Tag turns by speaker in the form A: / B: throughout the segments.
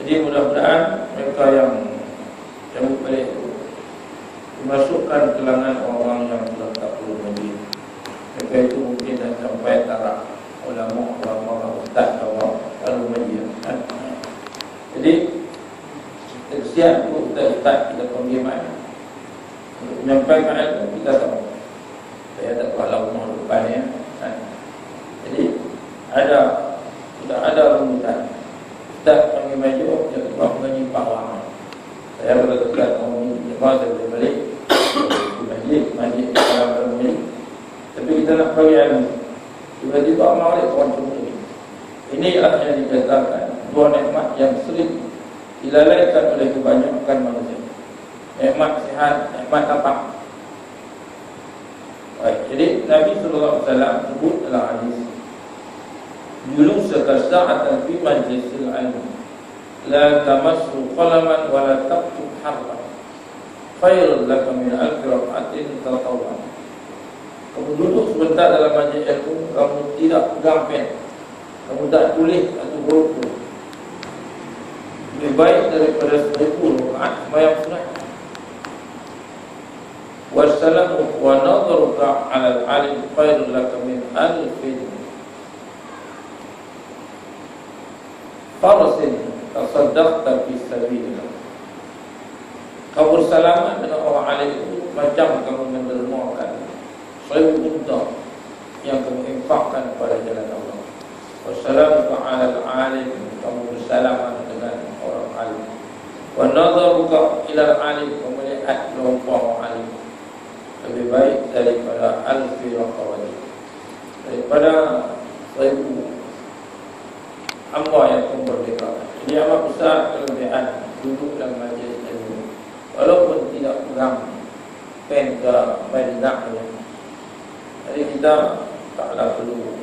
A: Jadi mudah-mudahan mereka yang cabut balik itu dimasukkan ke kalangan orang yang sudah tak perlu lagi. Mereka itu mungkin dah sampai taraf ulama, ustaz atau kalau media. Jadi tersiap untuk ustaz kita panggil mai untuk menyampaikan ilmu kita tahu. Saya tak tahu Allah depannya. Jadi sudah ada rumusan. Ustaz panggil mai jawab, dia tukar menyimpang lama. Saya berdekat orang ini, jemaah saya boleh balik di majlis dalam ini. Tapi kita nak bagi ilmu, tiba-tiba amal dia orang semua ini. Inilah yang dikatakan dua nikmat yang sering dilalaikan oleh kebanyakan manusia. Nikmat sihat, nikmat lapang. Baik, jadi Nabi SAW sebut dalam hadis, "Julusuka sa'atan fi majlisil ilmi, la tamassu qalaman wa la taqtub harfan. Khairul laka min alfi rak'atin tatawwan." Kamu duduk sebentar dalam majlis ilmu, kamu tidak pegang pen, kamu tak tulis atau huruf, lebih baik daripada 1000 rakaat sembahyang sunat. Wassalamu wa nadharuka 'ala al-'alim khairul laka min alfin farasin tasaddaqta fi sabilillah. Kau bersalaman dengan orang alim itu macam kamu mendermakan 1000 unta yang kamu infakkan pada jalan Allah. Wassalamuka 'ala al-'alim, kamu bersalaman dengan orang alim. Wa nadharuka ila al-'alim, kamu melihat kelompok orang alim, lebih baik daripada alfi raqawati, daripada 1000 hamba yang memerdekakan. Jadi amat besar kelebihan duduk dalam majlis ilmu, walaupun tidak pegang pen ke maidaknya. Jadi kita taklah perlu,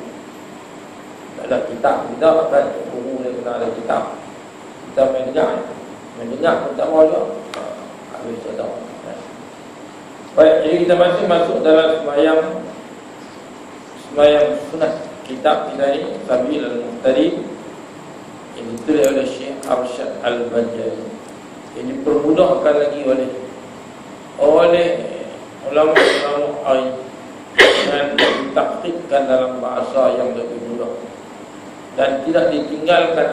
A: tak ada kitab, kita akan buku dia kena ada kitab. Kita mendengar pun tak mahu juga, habis saya tahu. Baik, jadi kita masih masuk dalam sembahyang sunat. Kitab kita ini Sabil al-Muhtadi, yang ditulis oleh Syekh Arsyad Al-Banjari, yang dipermudahkan lagi oleh ulama-ulama dan ditaktikkan dalam bahasa yang lebih mudah dan tidak ditinggalkan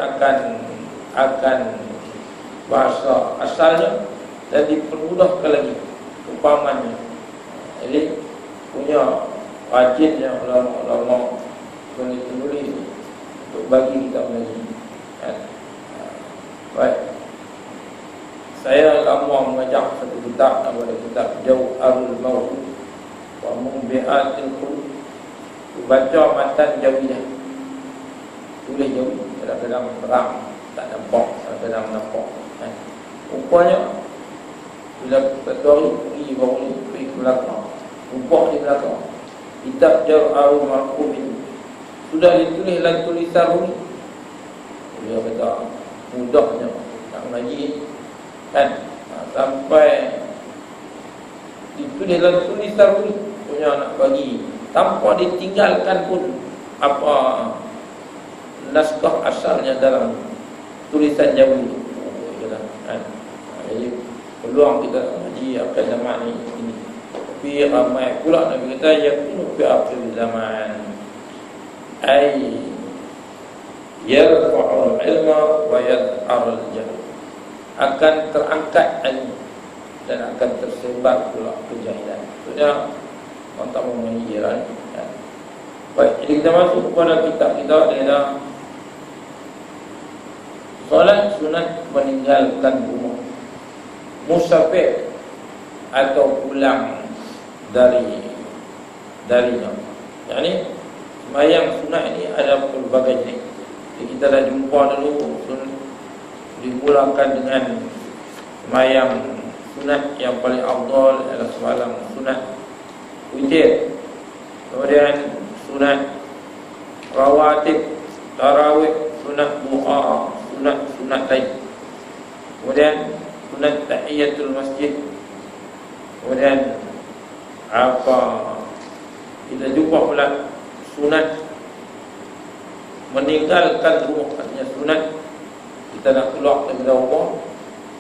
A: akan bahasa asalnya, dan dipermudahkan lagi umpamannya. Jadi punya rajinnya ulama-ulama penulis untuk bagi kita mengaji. Baik, saya lama mengajar satu kitab, nama kitab Jawharul Maw'ud wa Mumbi'atil Qulub. Baca matan Jawidah, tulis Jawi, kadang-kadang terang tak nampak, kadang-kadang nampak. Rupanya bila ketua pergi bawah ni, pergi ke belakang, nampak di belakang kitab Jawharul Maw'ud ini sudah ditulis dalam tulisan Rumi. Dia kata mudahnya nak mengaji kan, sampai ditulis dalam tulisan Rumi punya nak bagi tanpa ditinggalkan pun apa naskah asalnya dalam tulisan Jawi kan. Jadi peluang kita mengaji akhir zaman ini. Tapi ramai pula Nabi kata yakunu fi akhir zaman, ay yarfa'ul ilma wa yad'arul jahl, akan terangkat ilmu dan akan tersebar pula kejahilan. Maksudnya orang tak mau mengajiran. Baik, jadi kita masuk kepada kitab kita adalah solat sunat meninggalkan rumah, musafir atau pulang darinya. Yani sembahyang sunat ini ada pelbagai jenis. Jadi kita dah jumpa dulu dimulakan dengan sembahyang sunat yang paling afdal adalah sembahyang sunat witir. Kemudian sunat rawatib, tarawih, sunat duha, sunat lain. Kemudian sunat tahiyatul masjid. Kemudian kita jumpa pula sunat meninggalkan rumah. Artinya sunat kita kita nak keluar daripada rumah,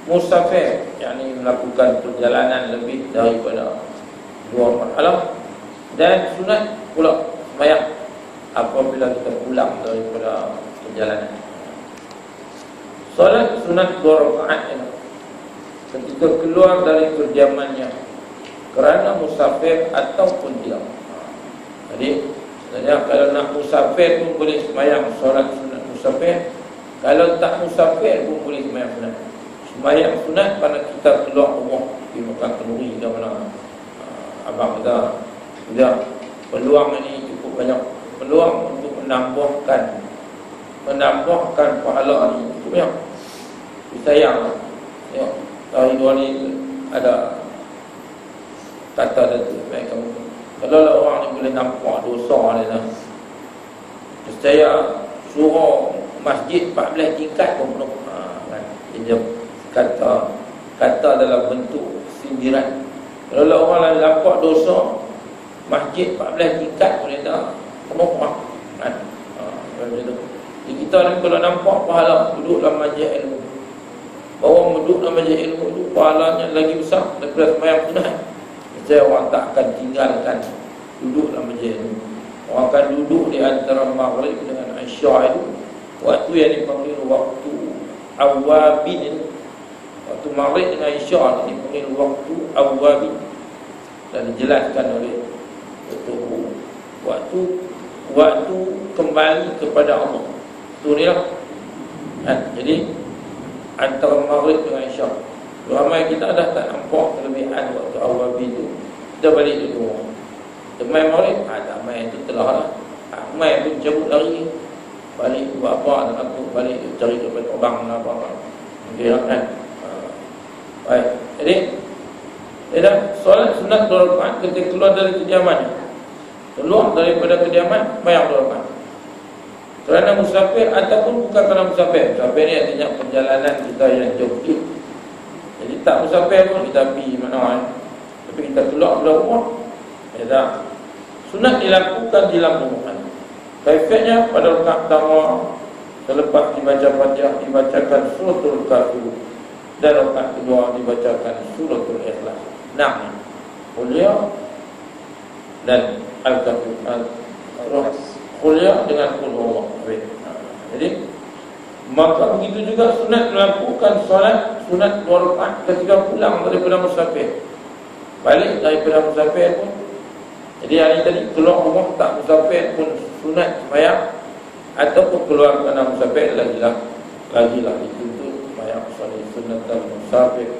A: musafir, yakni melakukan perjalanan lebih daripada 2 malam, dan sunat pula sembahyang apabila kita pulang daripada perjalanan. Solat sunat 2 rakaat ketika keluar dari kediamannya kerana musafir ataupun tidak. Jadi sebenarnya kalau nak musafir pun boleh sembahyang solat sunat musafir. Kalau tak musafir pun boleh sembahyang sunat. Sembahyang sunat pada kita keluar rumah di Mekah Kenduri ke mana. Abang kata sudah peluang ini cukup banyak, peluang untuk menambahkan pahala ni cukup banyak. Sayang tengok tahun ni ada kata tu baik kamu. Kalau lah orang ni boleh nampak dosa dia dah. Saya suruh masjid 14 tingkat pun penuh. Kan? Dia kata dalam bentuk sindiran. Kalau lah orang lain nampak dosa, masjid 14 tingkat boleh dah penuh. Kan? Macam tu. Jadi kita ni kalau nampak pahala duduk dalam majlis ilmu, bahawa duduk dalam majlis ilmu itu pahalanya lagi besar daripada sembahyang sunat. Saya orang tak akan tinggalkan duduk dalam majlis ilmu. Orang akan duduk di antara maghrib dengan isya itu, waktu yang dipanggil waktu awabin itu. Waktu maghrib dengan isya dipanggil waktu awabin, dan dijelaskan oleh betul waktu kembali kepada Allah. Itu ni lah. Jadi antara maghrib dengan isya, ramai kita dah tak nampak kelebihan waktu awabin itu. Kita balik dulu main maghrib, tak main tu telah lah. Main pun cabut lari, balik buat apa, dan aku balik cari tempat terbang lah apa. Okay lah kan. Baik, jadi solat sunat 2 rakaat ketika keluar dari kediaman. Keluar daripada kediaman, bayang 2 rakaat. Kerana musafir ataupun bukan kerana musafir. Musafir ni artinya perjalanan kita yang jauh. Jadi tak musafir pun kita pergi mana, tapi kita keluar dari rumah, dah sunat dilakukan di dalam rumah. Kaifiatnya pada rakaat pertama selepas dibaca Fatihah dibacakan suratul Kafirun, dan rakaat kedua dibacakan suratul Ikhlas. 6 Qul dan Al-Kafirun, Qul dengan Qul Allah. Jadi maka begitu juga sunat melakukan solat sunat 2 rakaat ketika pulang daripada musafir. Balik daripada musafir pun, jadi hari tadi keluar rumah tak musafir pun sunat sembahyang, ataupun keluar kerana musafir lagilah dituntut sembahyang solat sunat dan musafir.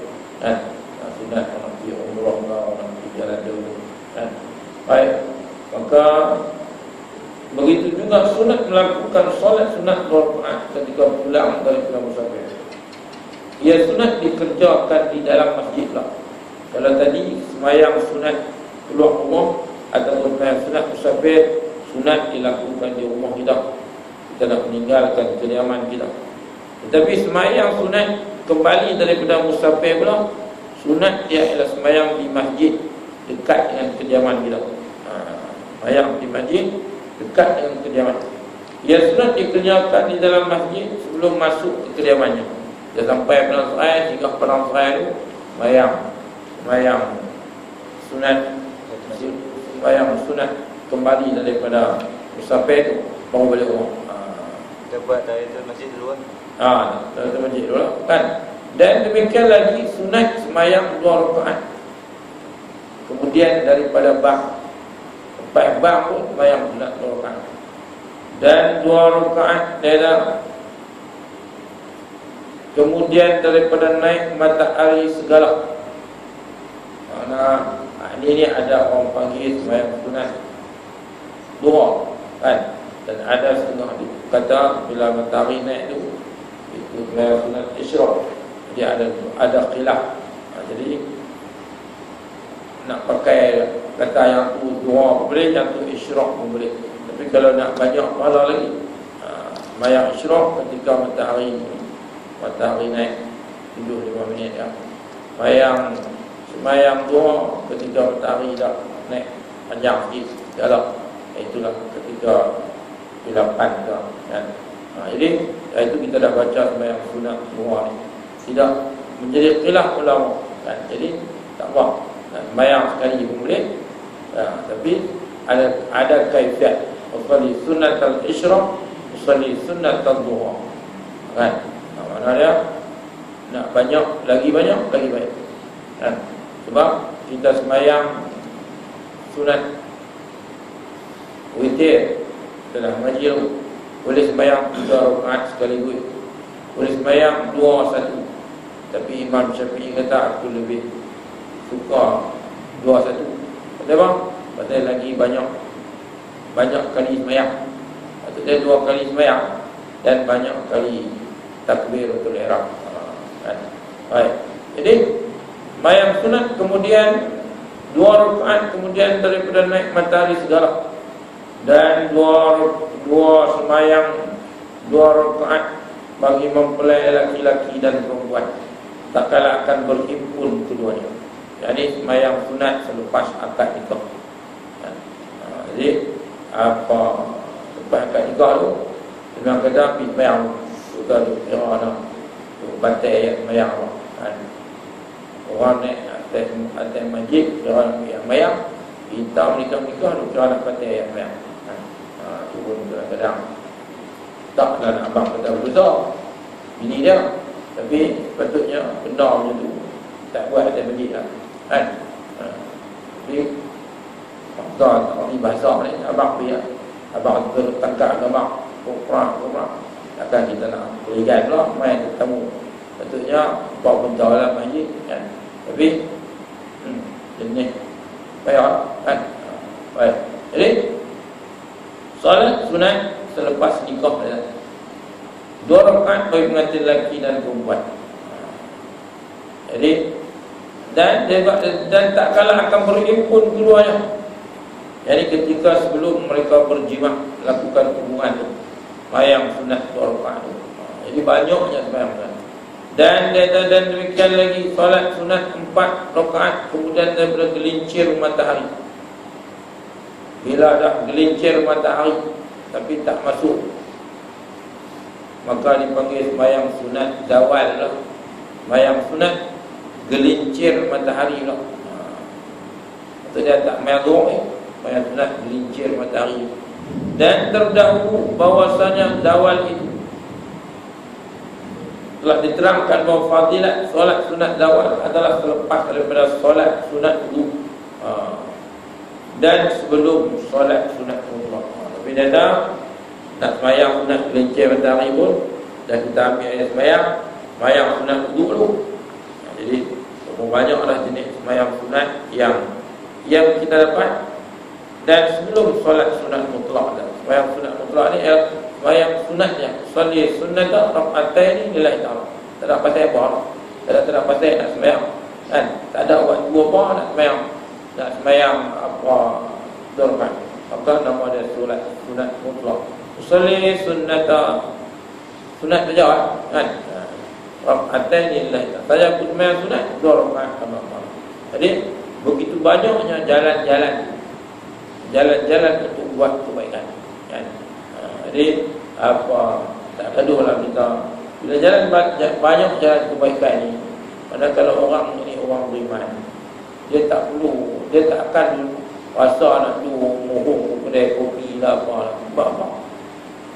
A: Sunat orang pergi umrah, orang pergi jalan jauh. Baik, maka begitu juga sunat melakukan solat sunat 2 rakaat ketika pulang daripada musafir. Ia sunat dikerjakan di dalam masjid lah. Kalau tadi sembahyang sunat keluar rumah ataupun sembahyang sunat musafir, sunat dilakukan di rumah kita. Kita nak meninggalkan kediaman kita. Tetapi sembahyang sunat kembali daripada musafir pula, sunat dia ialah sembahyang di masjid dekat dengan kediaman kita. Sembahyang di masjid dekat dengan kediaman. Ia sunat dikerjakan di dalam masjid sebelum masuk ke kediamannya. Dia sampai Padang Serai, jika Padang Serai itu sembahyang sunat kembali daripada musafir itu, baru balik rumah.
B: Kita buat dari itu masjid dulu kan?
A: Dari itu masjid dulu kan. Dan demikian lagi sunat sembahyang 2 rakaat. Kemudian daripada sampai bang pun sembahyang sunat 2 rakaat. Dan 2 rakaat dia kemudian daripada naik matahari segala. Mana ini ada orang panggil sembahyang sunat duha kan, dan ada setengah kata bila matahari naik itu sembahyang sunat isyraq. Jadi ada khilaf. Jadi nak pakai kata yang tu duha boleh, yang tu isyraq pun boleh. Tapi kalau nak banyak pahala lagi, sembahyang isyraq ketika matahari naik 7-5 minit ya. Sembahyang duha ketika matahari dah naik panjang sikit. Itulah ketika 8 kan. Jadi itu kita dah baca sembahyang sunat semua ni. Tidak menjadi khilaf ulama kan. Jadi tak apa. Sembahyang sekali pun boleh. Tapi ada kaifiat. Usolli sunat al-isyraq, usolli sunat al-duha. Kan? Makna dia nak banyak, lagi banyak, lagi baik. Kan? Sebab kita sembahyang sunat witir telah ngaji boleh sembahyang 3 rakaat sekaligus, boleh sembahyang 2-1. Tapi Imam Syafi'i kata aku lebih suka 2-1. Kenapa? Pasal lagi banyak kali sembahyang. Maksudnya 2 kali sembahyang dan banyak kali takbiratul ihram. Kan? Baik. Jadi sembahyang sunat kemudian 2 rakaat kemudian daripada naik matahari segala. Dan dua sembahyang 2 rakaat bagi mempelai laki-laki dan perempuan, tak kala akan berhimpun keduanya. Jadi sembahyang sunat selepas akad nikah. Jadi apa lepas akad nikah tu memang kata sembahyang sudah kira bantai sembahyang kan. Orang naik atas masjid kira sembahyang, kita nikah tu kira nak bantai sembahyang. Turun kadang-kadang tak dan abang kata besar bini dia, tapi patutnya benda macam tu tak buat atas masjid lah kan. Jadi tak ni bahasa ni abang biar abang tertangkap abang kurang takkan kita nak berikan pula main bertemu. Patutnya buat benda dalam masjid kan. Tapi jenis bayar kan. Baik. Jadi solat sunat selepas nikah adalah 2 rakaat bagi pengantin lelaki dan perempuan. Jadi dan tak kalah akan berhimpun keduanya. Jadi ketika sebelum mereka berjimah lakukan hubungan tu, sembahyang sunat 2 rakaat tu. Jadi banyaknya sembahyang sunat. Dan demikian lagi solat sunat 4 rakaat kemudian daripada gelincir matahari. Bila dah gelincir matahari tapi tak masuk, maka dipanggil sembahyang sunat zawal lah. Sembahyang sunat gelincir matahari lah. Maksudnya tak merah sembahyang sunat gelincir matahari. Dan terdahulu bahwasanya zawal itu telah diterangkan bahawa fadilat solat sunat zawal adalah selepas daripada solat sunat wudu dan sebelum solat sunat mutlak. Tapi dia nak sembahyang sunat gelincir matahari pun dah kita ambil ayat sembahyang sunat wudu dulu. Jadi banyaklah jenis sembahyang sunat yang kita dapat. Dan sebelum solat sunat mutlak, sembahyang sunat mutlak ni sembahyang sunatnya solli sunnata rakaatain lillahi ta'ala. Tak ada pasal apa, tak ada pasal nak sembahyang kan, tak ada waktu apa nak sembahyang apa dorkan. Maka nama dia solat sunat mutlak. Solli sunnata sunat saja kan, rakaatain lillahi ta'ala. Saja pun sembahyang sunat 2 rakaat sama. Jadi begitu banyaknya jalan-jalan untuk buat kebaikan kan. Jadi apa tak gaduhlah kita bila jalan banyak jalan kebaikan ni. Padahal kalau orang ni orang beriman, dia tak akan puasa nak mohon kedai kopi lah apa.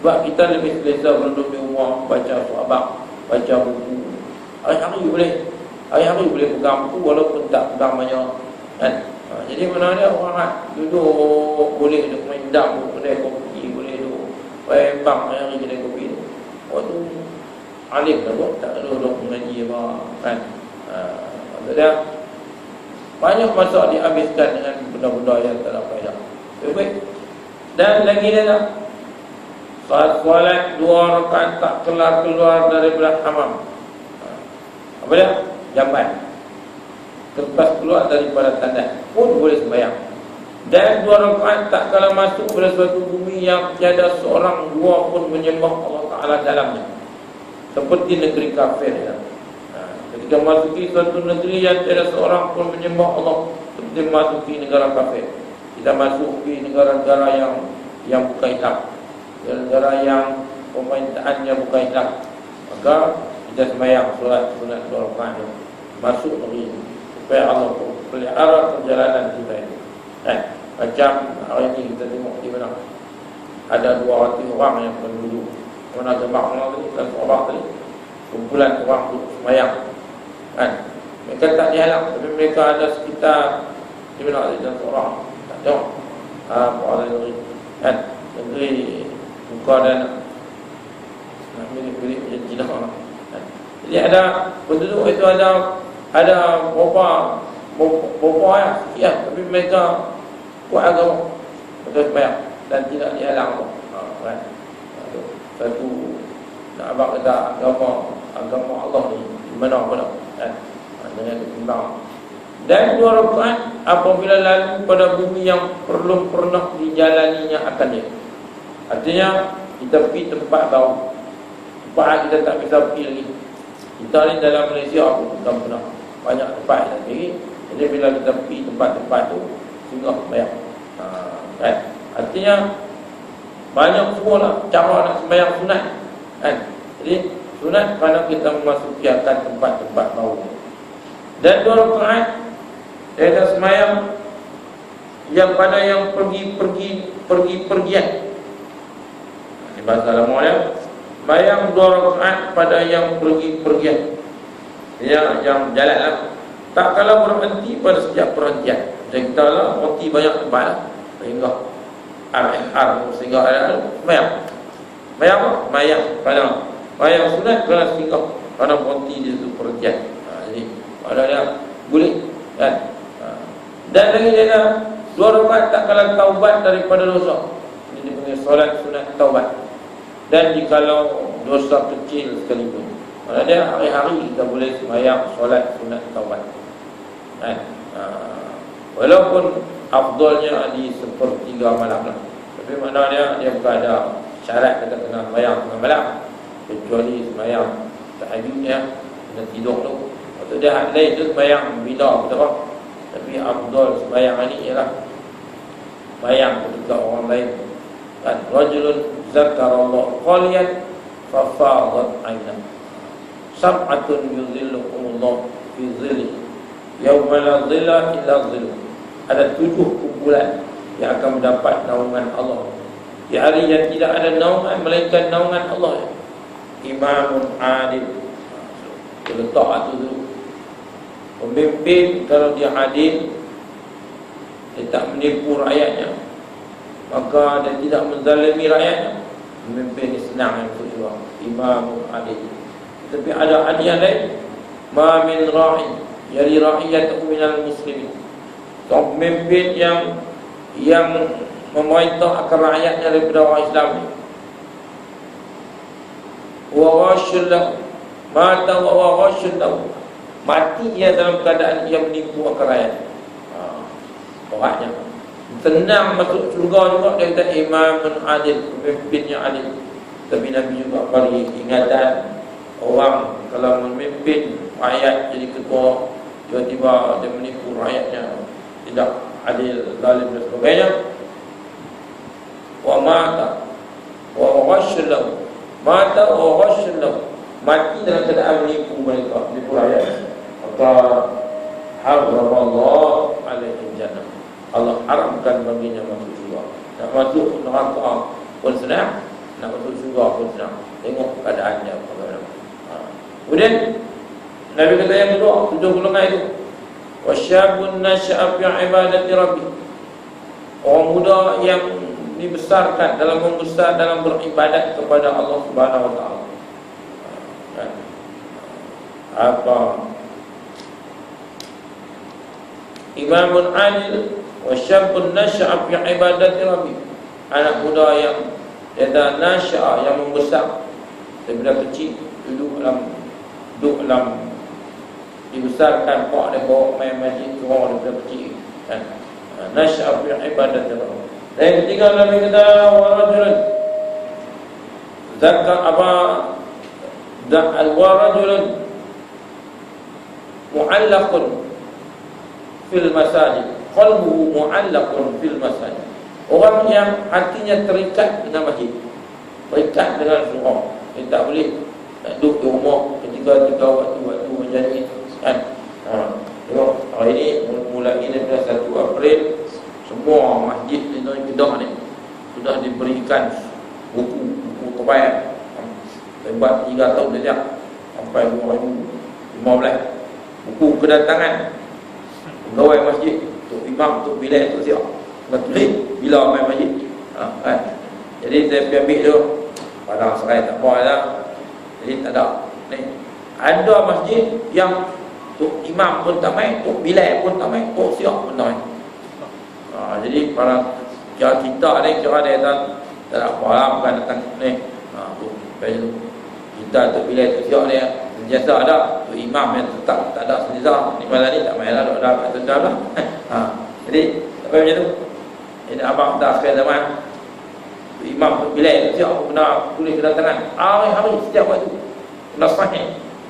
A: Sebab kita lebih selesa berduduk di rumah baca sahabat, baca buku. Hari-hari boleh pegang buku walaupun tak pegang banyak kan. Jadi mana dia orang duduk boleh duduk main dam kedai kopi, boleh duduk bang hari kedai kopi tu. Tu alim lah buat, tak duduk mengaji apa kan. Maksudnya banyak masa dihabiskan dengan benda-benda yang tak ada faedah. Baik. Dan lagi dia solat 2 rakaat tak keluar daripada hamam. Apa dia? Jamban. Lepas keluar daripada tandas pun boleh sembahyang. Dan 2 rakaat tak kala masuk pada suatu bumi yang tiada seorang dua pun menyembah Allah Ta'ala dalamnya, seperti negeri kafir ya. Ketika masuki suatu negeri yang tiada seorang pun menyembah Allah, seperti masuki negara kafir. Kita masuk di negara-negara yang bukan Islam, negara yang pemerintahannya bukan Islam, maka kita sembahyang solat sunat 2 rakaat masuk negeri supaya Allah pelihara perjalanan kita ini. Macam hari ini kita tengok di mana ada 200 orang yang penduduk mana jemaah tadi dan orang tadi, kumpulan orang tu sembahyang kan. Mereka tak dihalang, tapi mereka ada sekitar di mana ada orang tak tahu apa negeri kan, negeri muka dan nak milik macam Cina kan. Jadi ada penduduk itu ada berapa ya, tapi mereka kuat agama betul sembahyang dan tidak dihalang kan. Satu nak abang kata agama Allah ni di mana-mana kan, dengan ketimbang. Dan 2 rakaat apabila lalu pada bumi yang belum pernah dijalaninya akan dia. Artinya kita pergi tempat baru, tempat kita tak bisa pergi lagi. Kita ni dalam Malaysia pun tak pernah banyak tempat lagi. Jadi bila kita pergi tempat-tempat tu singgah sembahyang kan. Artinya banyak semualah cara nak sembahyang sunat kan. Jadi sunat kerana kita memasuki akan tempat-tempat baru. Dan 2 rakaat ada sembahyang yang pada yang pergi-pergian. Di bahasa Lamonnya sembahyang 2 rakaat pada yang pergi-pergian, yang jalan tak kala berhenti pada setiap perhentian. Jadi kita lah berhenti banyak tempat lah, sehingga sehingga ada sembahyang sembahyang pada sembahyang sunat kerana singgah kerana berhenti di situ perhentian. Jadi pada dia boleh kan. Dan lagi dia ada 2 rakaat tak kala taubat daripada dosa. Ini dipanggil solat sunat taubat. Dan jikalau dosa kecil sekalipun, ada hari-hari kita boleh sembahyang solat sunat taubat kan. Walaupun afdalnya di sepertiga malam lah, tapi maknanya dia bukan ada syarat kita kena sembahyang tengah malam, kecuali sembahyang tahajudnya kena tidur tu. Waktu dia hal lain tu sembahyang bila betul. Tapi afdal sembahyang ini ialah sembahyang ketika orang lain kan. Rajulun zakarallahu qaliyan fafadat ayna, sab'atun yuzillukumullah fi zilli yawma la zilla illa zillu. Ada 7 kumpulan yang akan mendapat naungan Allah di hari yang tidak ada naungan melainkan naungan Allah. Imamun adil, letak tu dulu. Pemimpin kalau dia adil, dia tak menipu rakyatnya, maka dia tidak menzalimi rakyatnya, pemimpin ni senang untuk jual. Imam adil. Tapi ada adil yang lain, ma min ra'i yali ra'iyatahu minal muslimin. Seorang pemimpin yang memerintah akan rakyatnya daripada orang Islam ni, wa ghashul lahu mata wa ghashul lahu, mati dia dalam keadaan dia menipu akan rakyat. Orangnya senang masuk syurga juga. Dia kata imamun adil, pemimpin yang adil. Tapi Nabi juga bagi ingatan, orang kalau memimpin rakyat jadi ketua, tiba-tiba dia menipu rakyatnya, tidak adil, zalim dan sebagainya. Wa mata wa ghashul lahu, mata wa ghashul lahu, mati dalam keadaan menipu mereka, menipu rakyat, maka haramallahu alaihi jannah, Allah haramkan baginya masuk syurga. Nak masuk neraka pun senang, nak masuk syurga pun senang. Tengok keadaannya bagaimana. Kemudian Nabi kata yang kedua, 7 golongan itu, wasyabun nasya'a fi ibadati rabbi, orang muda yang dibesarkan dalam membesar dalam beribadat kepada Allah Subhanahu wa taala. Apa imamun adil wa syabun nasya'a fi ibadati rabbi, anak muda yang dia nasya'a, yang membesar daripada kecil, duduk dalam dibesarkan pak dia bawa main masjid orang daripada kecil kan. Nasya'a fi ibadati rabbi. Dan yang ketiga Nabi kata wa rajulun zakka wa rajulun mu'allaqun fil masajid, qalbuhu mu'allaqun fil masajid, orang yang hatinya terikat dengan masjid. berikat dengan surau. Dia tak boleh nak duduk di rumah ketika waktu-waktu macam ni kan. Tengok hari ni mulai daripada 1 April semua masjid di Negeri Kedah ni sudah diberikan buku kebaya lebat 3 tahun sejak sampai 2015 buku kedatangan pegawai masjid untuk imam, untuk bilik, untuk siap nak tulis bila main masjid kan. Jadi saya pergi ambil tu padang serai tak apa lah. Jadi tak ada ni. Ada masjid yang untuk imam pun tak main, untuk bilik pun tak main, untuk siap pun tak main. Jadi para kira kita ni kira dia tak ada apa lah, bukan datang ni kita untuk bilik, untuk siap dia biasa ada, untuk imam yang tetap tak ada selesa ni malam ni tak main lah, tak ada tetap lah. Jadi apa macam tu. Ini abang dah sekian zaman imam bilik siap kena tulis kedatangan hari-hari setiap waktu kena sahih.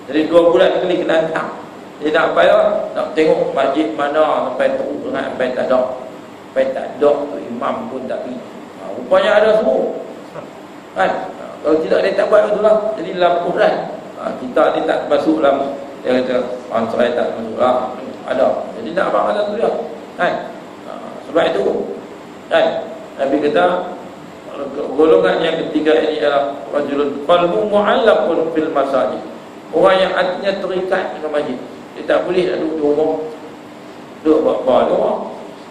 A: Jadi 2 bulan sekali kena datang. Jadi nak apa lah, nak tengok masjid mana sampai teruk dengan sampai tak ada, sampai tak ada tu imam pun tak pergi. Rupanya ada semua kan. Kalau tidak dia tak buat betul lah. Jadi laporan kita ni tak masuk dalam dia kata saya tak masuk lah, ada. Jadi nak abang ada tu dia kan. Sebab itu kan Nabi kata golongan yang ketiga ini adalah rajulun qalbu mu'allaqun fil masajid. Orang yang hatinya terikat dengan masjid. Dia tak boleh nak duduk di rumah, duduk buat-buat di rumah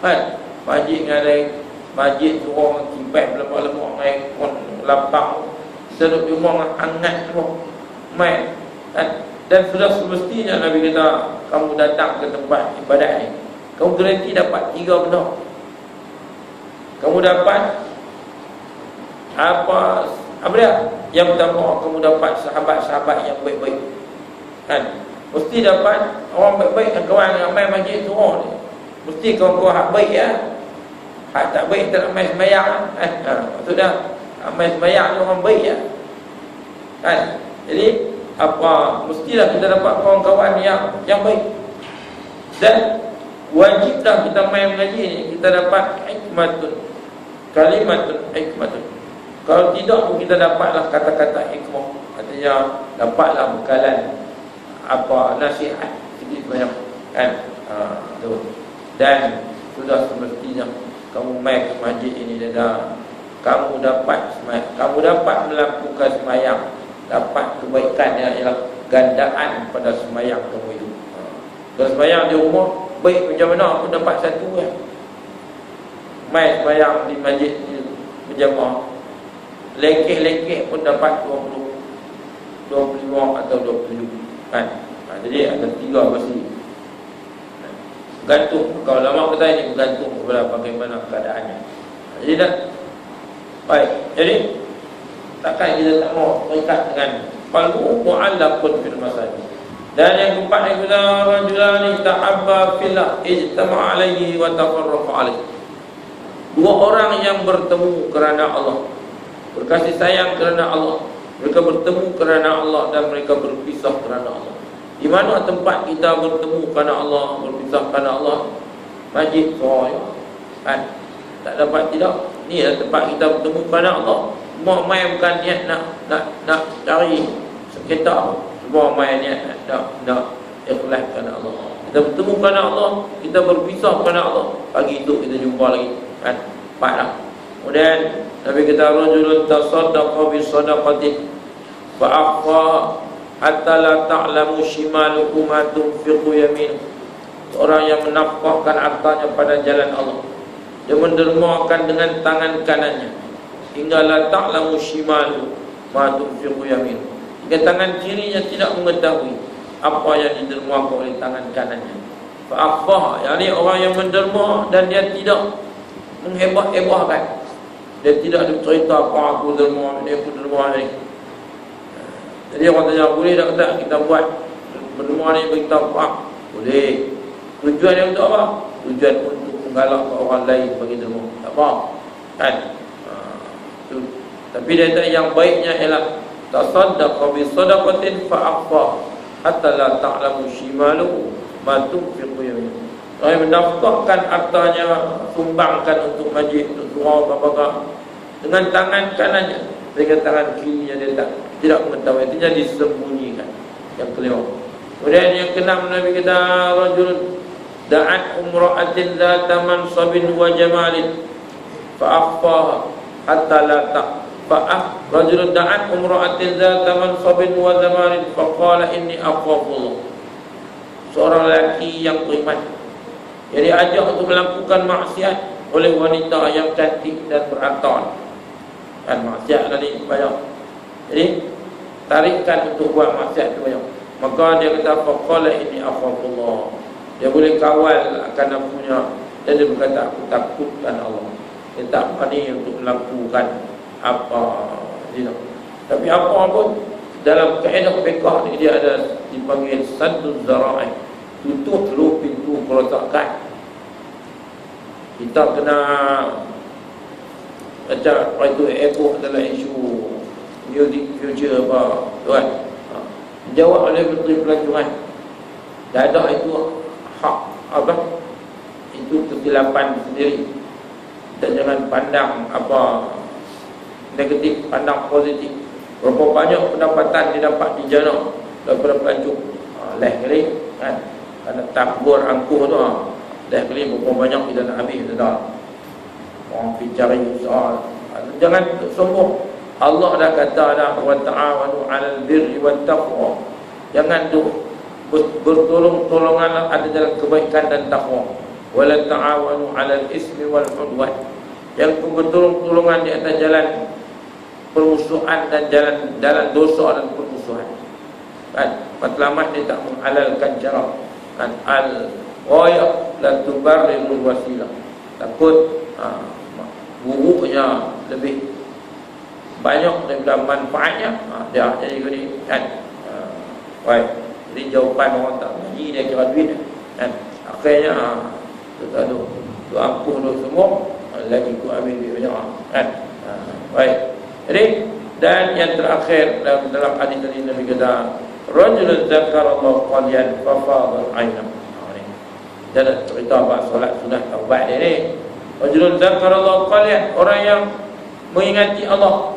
A: kan. Masjid dengan lain, masjid tu orang kipas lemak-lemak main pun lapang, duduk di rumah hangat semua main kan. Dan sudah semestinya Nabi kata kamu datang ke tempat ibadat ni, kamu garanti dapat 3 benda. Kamu dapat apa dia? Yang pertama, kamu dapat sahabat-sahabat yang baik-baik kan. Mesti dapat orang baik-baik yang kawan yang main masjid tu orang ni. Mesti kawan-kawan hak baik ya. Hak tak baik tak main sembahyang maksudnya main sembahyang ni orang baik ya kan. Jadi apa, mestilah kita dapat kawan-kawan yang baik. Dan wajiblah kita main mengaji ni kita dapat hikmatun, kalimatun hikmatun. Kalau tidak pun kita dapatlah kata-kata hikmah, artinya dapatlah bekalan apa nasihat sedikit banyak kan. Tu. Dan sudah semestinya kamu main ke masjid ini dah kamu dapat melakukan sembahyang, dapat kebaikan yang ialah gandaan pada sembahyang kamu itu. Kalau sembahyang di rumah baik macam mana pun dapat satu kan. Main sembahyang di masjid berjamaah, lekeh-lekeh pun dapat 25 atau 27 kan. Jadi ada 3 pasti. Bergantung, kalau lama kata ini bergantung kepada bagaimana keadaannya. Jadi dah baik. Jadi takkan kita tak mau terikat dengan qalbu mu'allaqun fil masajid. Dan yang keempat yang kata rajulani ta'abba fillah ijtama' alaihi wa tafarraqa alaihi. 2 orang yang bertemu kerana Allah, berkasih sayang kerana Allah, mereka bertemu kerana Allah dan mereka berpisah kerana Allah. Di mana tempat kita bertemu kerana Allah, berpisah kerana Allah? Masjid soalnya kan. Tak dapat tidak. Ni adalah tempat kita bertemu kerana Allah. Semua main bukan niat nak cari sekitar. Semua main niat nak ikhlas kerana Allah. Kita bertemu kerana Allah, kita berpisah kerana Allah. Pagi itu kita jumpa lagi kan. Baiklah. Kemudian Nabi kata rajulun tasaddaqa bi sadaqatin fa akhfa hatta la ta'lamu shimaluhu ma tunfiqu yamin. Orang yang menafkahkan hartanya pada jalan Allah, dia mendermakan dengan tangan kanannya hingga la ta'lamu shimaluhu ma tunfiqu yamin. Hingga tangan kirinya tidak mengetahui apa yang didermakan oleh tangan kanannya. Fa akhfa, yakni orang yang menderma dan dia tidak menghebah-hebahkan. Dia tidak ada cerita apa aku derma ni, aku derma ni. Jadi orang tanya boleh tak kita buat derma ni beritahu apa? Boleh. Tujuan dia untuk apa? Tujuan untuk menggalak orang lain bagi derma. Tak apa kan? Tapi dia kata yang baiknya ialah tasaddaqa bi sadaqatin fa akhfa hatta la ta'lamu shimaluhu ma tunfiqu yamin. Orang yang mendaftarkan hartanya, sumbangkan untuk masjid, untuk surau, apa-apa dengan tangan kanannya dengan tangan kirinya dia tidak mengetahui, artinya disembunyikan. Yang kelima. Kemudian yang keenam, Nabi kata rajul da'at umra'atin dzata mansabin wa jamalin fa akhfaha hatta la rajul da'at umra'atin dzata mansabin wa jamalin fa qala inni akhafullah. Seorang lelaki yang beriman, jadi diajak untuk melakukan maksiat oleh wanita yang cantik dan berakal. Kan maksiat tadi banyak. Jadi tarikkan untuk buat maksiat itu banyak. Maka dia kata faqala inni akhafullah. Dia boleh kawal akan nafsunya dan dia berkata aku takutkan Allah. Dia tak berani untuk melakukan apa zina. Tapi apa pun dalam kaedah fiqh ni dia ada dipanggil sadduz zara'i, tutup dulu pintu kerosakan. Kita kena baca itu ego adalah isu music future apa tuan. Dijawab oleh Menteri Pelacuran. Dah ada itu hak apa? Itu kesilapan sendiri. Dan jangan pandang apa negatif, pandang positif. Berapa banyak pendapatan didapat di jana daripada pelacur. Leh kali kan. Ada takbur angkuh tu. Leh kali berapa banyak kita nak habis dah. Orang pergi cari usaha. Jangan sombong. Allah dah kata dah wa ta'awanu 'alal birri wat taqwa. Jangan tu bertolong-tolongan ada dalam kebaikan dan takwa. Wala ta'awanu 'alal ismi wal 'udwan. Yang bertolong-tolongan di atas jalan permusuhan dan jalan dosa dan permusuhan. Kan matlamat dia tak menghalalkan cara. Kan al-ghayah la tubarrirul wasilah. Takut buruknya lebih banyak daripada manfaatnya. Dia jadi gini kan. Baik. Jadi jawapan orang tak ngaji dia kira duit kan. Akhirnya tu ampuh tu semua lagi ku ambil duit banyak kan. Baik. Jadi dan yang terakhir dalam hadis tadi Nabi kata rajulun zakarallahu qaliyan fa fadal ainah. Dan cerita bab solat sunat taubat dia ni. Rajulun zakarallahu qaliyan, orang yang mengingati Allah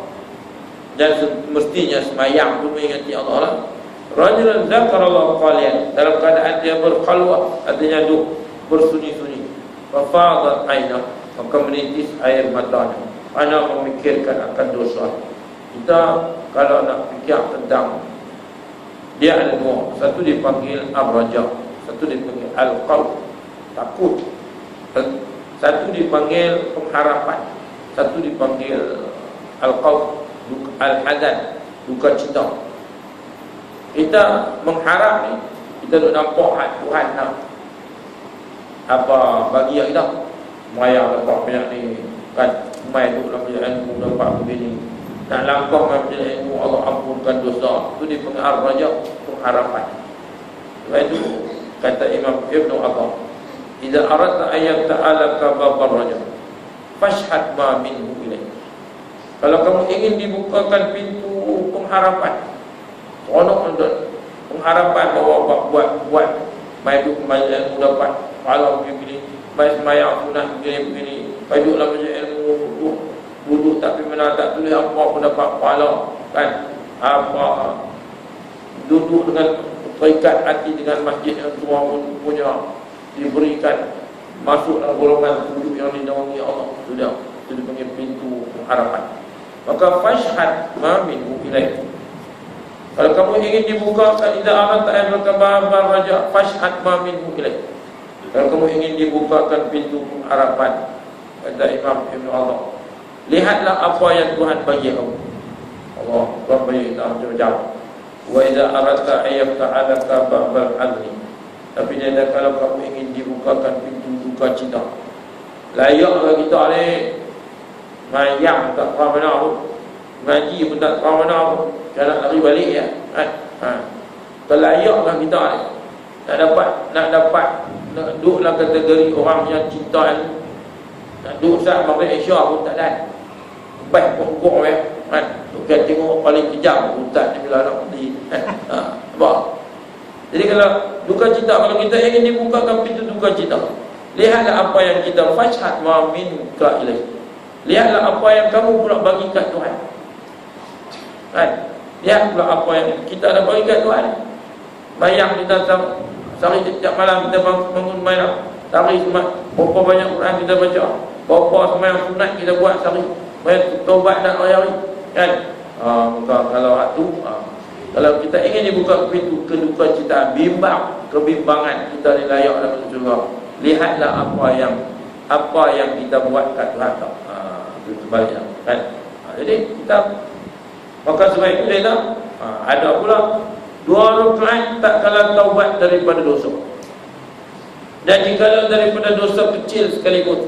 A: dan mestinya semayang pun mengingati Allah lah. Rajulun zakarallahu qaliyan, dalam keadaan dia berkhalwat, artinya duduk bersunyi-sunyi. Fa fadat ainah, maka menitis air matanya. Ana memikirkan akan dosa. Kita kalau nak fikir tentang dia ada dua. Satu dipanggil ar-raja, satu dipanggil al-qalb, takut. Satu dipanggil pengharapan, satu dipanggil al-qalb, al-hazan, duka cita. Kita mengharap ni, kita duk nampak Tuhan nak apa bagi kita. Maya dapat banyak ni kan, mai duk dalam ilmu dapat begini. Nak langkah dalam ilmu Allah ampunkan dosa. Itu dipanggil ar-raja, pengharapan. Sebab itu kata Imam Ibnu Athar, idza aradta ayat ta'ala ka babar raja fashhad ma minhu ilaih. Kalau kamu ingin dibukakan pintu pengharapan, seronok untuk pengharapan bahawa buat mai duk ilmu dapat pahala begini, mai semayang sunat begini, mai duk dalam ilmu duduk tapi benar tak tulis apa pun dapat pahala kan. Apa duduk dengan terikat hati dengan masjid yang semua pun punya diberikan masuk dalam golongan penduduk yang dinaungi Allah. Sudah, itu dipanggil pintu harapan. Maka fashhad ma minhu ilaih. Kalau kamu ingin dibukakan idza aradta an babar raja fashhad ma minhu ilaih. Kalau kamu ingin dibukakan pintu harapan, kata Imam Ibnu Athar, lihatlah apa yang Tuhan bagi kamu. Allah Tuhan bagi kita macam-macam. Wa idza aradta ayyafta babal azmi. Tapi dia kata kalau kamu ingin dibukakan pintu duka cita, layaklah kita ni mayang tak tahu mana pun, ngaji pun tak tahu mana pun, nak lari balik ya kan. Terlayaklah kita ni nak dapat nak duduk dalam kategori orang yang cinta ilmu. Nak duduk saat maghrib isyak pun tak ada. Baik pokok ya kan. Bukan tengok paling kejam ustaz ni bila nak pergi. Apa? Jadi kalau duka cita, kalau kita ingin dibukakan pintu duka cita, lihatlah apa yang kita fashhad wa minka ilaih. Lihatlah apa yang kamu pula bagi kat Tuhan. Kan? Lihat pula apa yang kita dah bagi kat Tuhan. Bayang kita sehari setiap malam kita bangun malam, sehari berapa banyak Quran kita baca, berapa sembahyang sunat kita buat sehari, banyak taubat dan hari-hari. Kan? Maka kalau waktu kalau kita ingin dibuka pintu keduka cita, bimbang kebimbangan kita ni layak dalam surga, lihatlah apa yang kita buat kat Tuhan. Itu sebaliknya. Kan? Jadi kita maka sebab itu dia tak ada pula 2 rakaat tak kalah taubat daripada dosa. Dan jika daripada dosa kecil sekalipun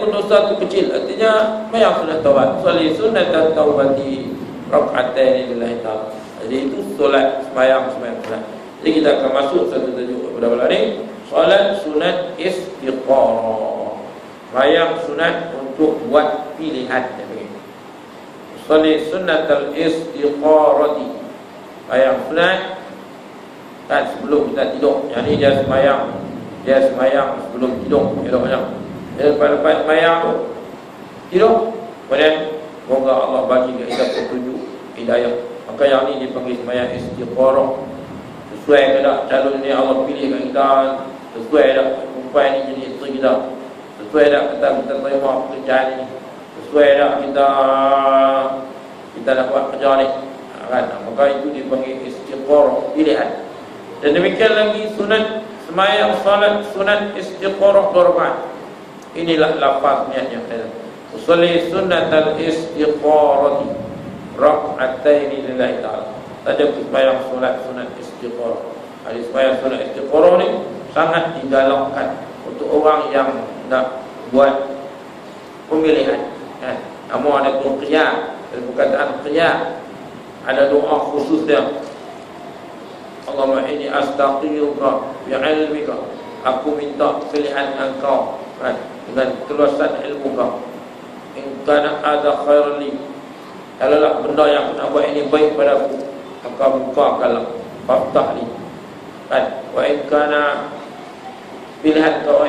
A: dosa itu kecil, artinya yang sudah taubat. Solat sunat dan taubati rakaatain lillahi ta'ala. Jadi itu solat sembahyang sunat. Jadi kita akan masuk satu tajuk pada malam ni, solat sunat istiqarah. Sembahyang sunat untuk buat pilihan. Solat sunat al-istiqarati, sembahyang sunat kan sebelum kita tidur. Yang ni dia sembahyang sebelum tidur. Eloknya daripada sembahyang tu tidur, kemudian semoga Allah bagi kita petunjuk hidayah. Maka yang ni dipanggil sembahyang istiqarah. Sesuai ke tak calon ni Allah pilih kat kita, sesuai tak perempuan ni jadi isteri kita, sesuai tak kita terima pekerjaan ni, sesuai tak kita nak buat kerja ni, kan? Maka itu dipanggil istiqarah, pilihan. Dan demikian lagi sunat sembahyang salat sunat istiqarah 2 rakaat. Inilah lafaz niatnya. Usolli sunnatal istiqarati rak'atain lillahi ta'ala. Tadi sembahyang solat sunat istiqarah. Hadis sembahyang solat istiqarah ni sangat digalakkan untuk orang yang nak buat pemilihan. Namun ada qiyam, perkataan qiyam, ada doa khusus dia. Allahumma inni astaghfiruka bi'ilmika. Aku minta pilihan engkau dengan keluasan ilmu kau. In kana ada khairan li, kalaulah benda yang aku nak buat ini baik padaku, maka bukakanlah, faftah li. Wa in kana pilihan kau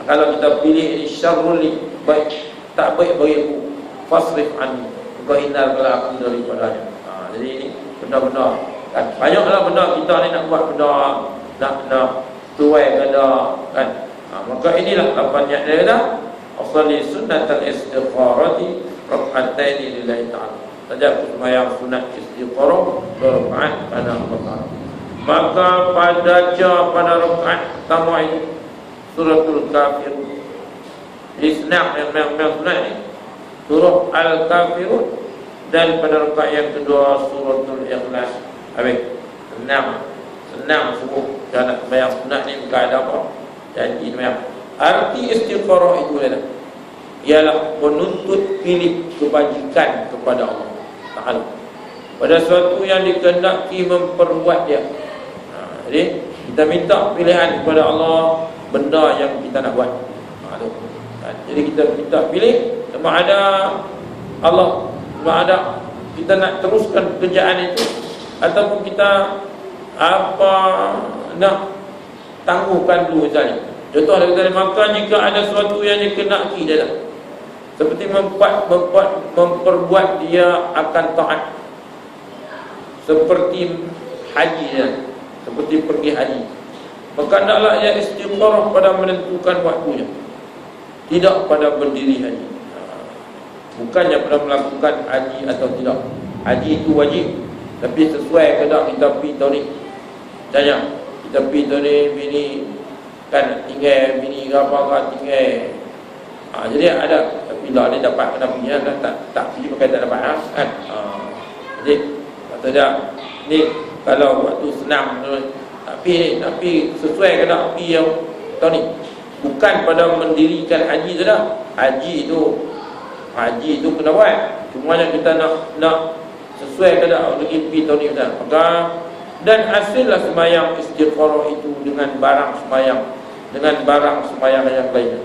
A: kalau kita pilih ini syarrul li, baik tak baik bagiku, fasrif anni, kau hindarkanlah aku daripadanya. Jadi ini benda-benda kan, banyaklah benda kita ni nak buat benda nak tuai kada kan. Maka inilah apa niat dia dah. Usolli sunnatal istiqarati rak'atain lillahi ta'ala. Saja sembahyang sunat istiqarah 2 rakaat pada Allah Ta'ala. Maka pada rakaat pertama itu suratul kafirun. Isna' yang sunat ni surah al-kafirun, dan pada rakaat yang kedua suratul ikhlas. Habis senang subuh. Jangan sembahyang sunat ni bukan ada apa janji sembahyang. Arti istiqarah itu ialah menuntut pilih kebajikan kepada Allah Ta'ala pada sesuatu yang dikehendaki memperbuat dia. Jadi kita minta pilihan kepada Allah benda yang kita nak buat. Jadi kita minta pilih sama ada Allah, sama ada kita nak teruskan pekerjaan itu ataupun kita nak tangguhkan dulu misalnya. Contoh dari maka jika ada sesuatu yang dikenaki dia seperti memperbuat dia akan taat, seperti haji dia, seperti pergi haji, maka hendaklah ia istiqarah pada menentukan waktunya, tidak pada berdiri haji. Bukannya pada melakukan haji atau tidak. Haji itu wajib, tapi sesuai ke tak kita pergi tahun ni. Tanya, kita pergi tahun ni bini kan tinggal bini apa tinggal. Jadi ada bila dia dapat kena pergi tak pergi pakai tak dapat kan. Jadi kata dia ni kalau waktu senang tapi sesuai ke tak pergi yang tahun ni. Bukan pada mendirikan haji saja. Haji itu kena buat. Cumanya kita nak sesuai ke tak pergi tahun ni dah. Maka dan hasillah sembahyang istiqarah itu dengan barang sembahyang yang lainnya.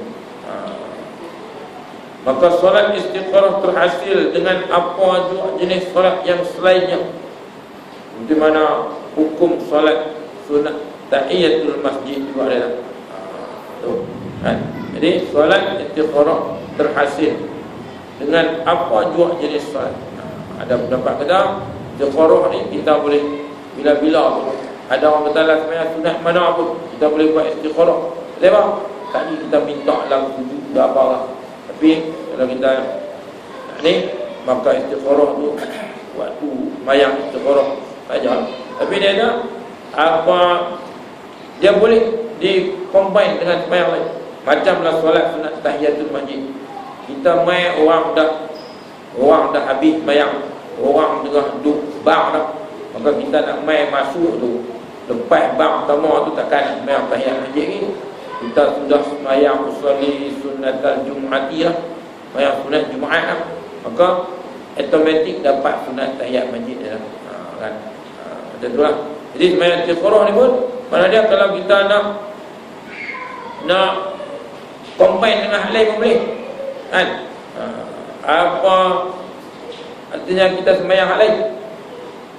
A: Maka solat istiqarah terhasil dengan apa juga jenis solat yang selainnya. Di mana hukum solat sunat tahiyatul masjid juga ada. Jadi solat istiqarah terhasil dengan apa juga jenis solat. Ada pendapat kata istiqoroh ni kita boleh bila-bila pun. Ada orang kata lah semayang sunat mana pun kita boleh buat istiqoroh. Lepas tadi kita minta lah sujud dah apa lah. Tapi kalau kita ni maka istiqoroh tu waktu semayang istiqoroh saja. Tapi dia ada apa, dia boleh di-combine dengan semayang lain. Macamlah solat sunat tahiyatul masjid. Kita main orang dah habis semayang, orang tengah duduk bang dah, maka kita nak main masuk tu, lepas bang pertama tu takkan nak semayang tahiyat masjid ni. Kita sudah semayang usolli sunnatal jum'atiyah, semayang sunat Jumaat lah, maka automatik dapat sunat tahiyat masjid dia lah. Kan? Macam tu lah. Jadi semayang istiqoroh ni pun mana dia kalau kita nak combine dengan hal lain pun boleh kan? Apa artinya kita semayang hal lain,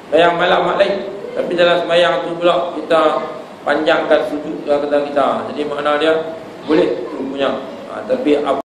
A: semayang malam hal lain, tapi dalam semayang tu pula kita panjangkan sujud kata kita. Jadi makna dia boleh tu punya. Tapi